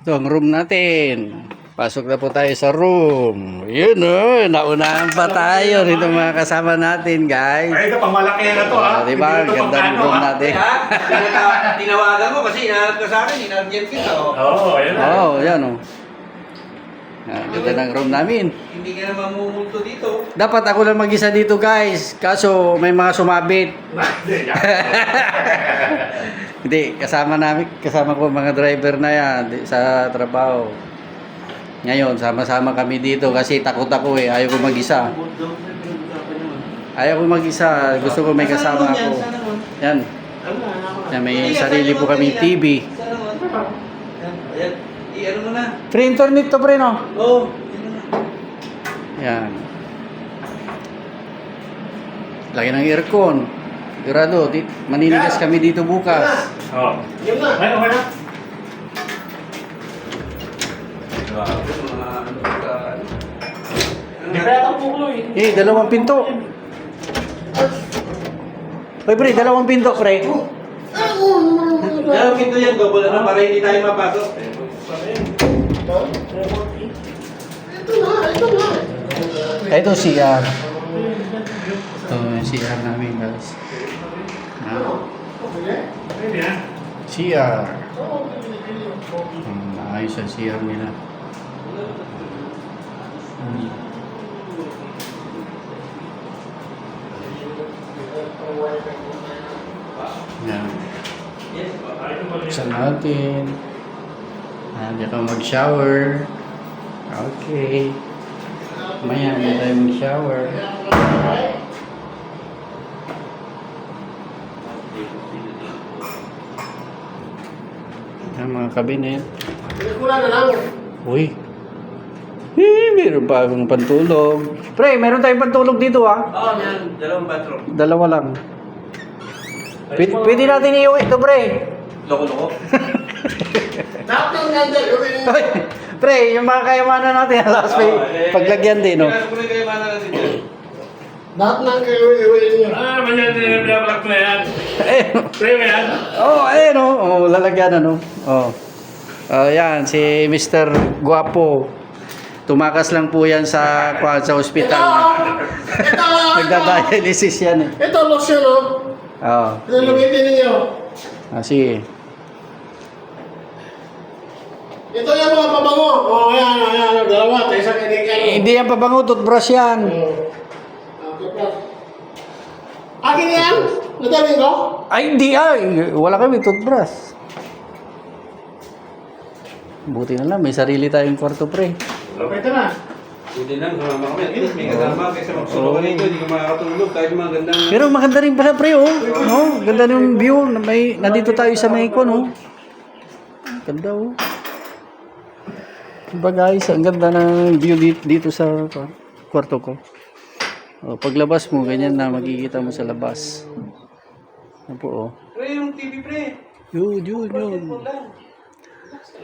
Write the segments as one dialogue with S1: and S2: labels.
S1: Ito ang room natin. Pasok na po tayo sa room. Yun o, naunahan pa tayo nito mga kasama natin, guys.
S2: Ay, ito pang malaki na to, ha?
S1: Diba? Ang ganda ng room natin.
S3: Tinawagan mo kasi hinahanap ka sa akin, hinardiyan kita.
S2: Oo, yan na.
S1: Oo, yan o. Ganda ng room namin.
S3: Hindi ka na mamumulto dito.
S1: Dapat ako lang mag-isa dito, guys. Kaso may mga sumabit. Hindi, kasama ko mga driver na yan sa trabaho. Ngayon, sama-sama kami dito kasi takot ako eh. Ayaw ko mag-isa. Ayaw ko mag-isa. Gusto ko may kasama ako. Yan. Yan, may sarili po kaming TV.
S3: Ayan, i-ano mo na.
S1: Free internet to, pre, no?
S3: Oo.
S1: Yan. Lagi ng aircon. Sigurado, maninigas kami dito bukas.
S2: Oo. Yan na. Ay, okay na. Hindi pa yata pukulo eh.
S1: Dalawang pinto. Hoy, pre, dalawang pinto, pre.
S3: Dalawang pinto yan, double ano, para hindi tayo mapasok.
S1: Ito CR. Ito yung CR namin, guys.
S2: Pwede na.
S1: CR. Ayos ang CR nila. Yan. Buksan natin. Hindi ka mag-shower. Okay. Maya, hindi tayo mag-shower. Yan mga kabinet. Uy. Meron pa akong pantulog. Pre, meron tayong pantulog dito ah.
S3: Oo, yan. Dalawang bathroom.
S1: Dalawa lang. Pwede natin iuwi ito, pre.
S3: Loko-loko.
S1: Hoy, pre, yung mga kayamanan natin, alas may paglagyan din, no?
S3: Kaya kayo mana natin dyan.
S4: Lahat ng iwi niyo.
S2: Ah, manyan din yung blablog na yan. Pre, ba yan?
S1: Ayun, no? Lalagyan, ano? Yan, si Mr. Guapo. Tumakas lang po yan sa hospital. Nagdadialysis yan, eh.
S4: Ito, lotion, no?
S1: Oo.
S4: Ito, lumitin ninyo.
S1: Sige.
S4: Ito yung mga pabango. Ayan, dalawa. Isang kinikan.
S1: Hindi yan pabango, toothbrush yan.
S4: Akin yan? Nadami ko?
S1: Ay, hindi wala kami toothbrush. Buti na lang, may sarili tayong kwarto, pre.
S4: Ito na.
S3: Buti lang, sumama kami. At least may kasama kaysa magsulungan ito. Hindi ka makakatulog. Kahit mga gandang...
S1: Pero maganda rin pala, pre, oh. No? Ganda ng view. Nandito tayo sa Maycon, oh. Ganda, oh. Diba, guys? Ang ganda ng view dito sa kwarto ko. Paglabas mo, ganyan na makikita mo sa labas. Ano po, oh.
S3: Pre, yung TV, pre.
S1: Yun.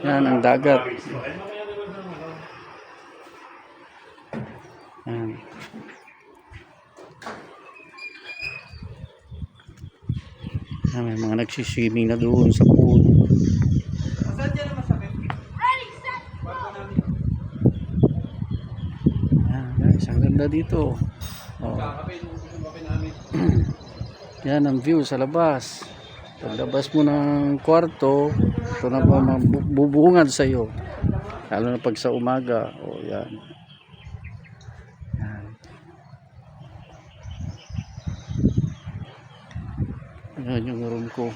S1: Yan, ang dagat. Yan. Yan, may mga nagsiswimming na doon sa pool.
S3: Saan dyan naman sakit?
S1: Yan, guys, ang ganda dito. Yan ang view sa labas. Paglabas mo ng kwarto, ito na po mabubungad sa iyo. Lalo na pag sa umaga. Yan. Yan yung room ko.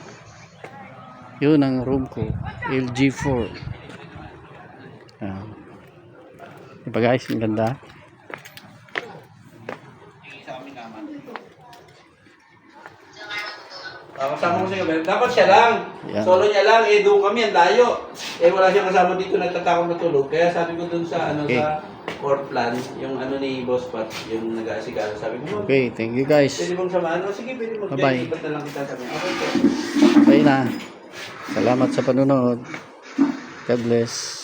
S1: Yun ang room ko. LG4. Yan. Diba, guys? Ang ganda.
S3: Kasama ko siya. Dapat siya lang.
S1: Yan.
S3: Solo niya lang. Doon kami. Ang layo. Wala siyang kasama dito. Nagtatakot matulog. Kaya sabi ko dun sa sa core plan, yung ni Boss Pat, yung nag-aasikaso. Sabi ko,
S1: Okay, thank you, guys.
S3: pwede bang samaan? Sige, pwede mag-join.
S1: Bye-bye.
S3: Ibat na lang kita sa mga. Okay po.
S1: Okay na. Salamat sa panunod. God bless.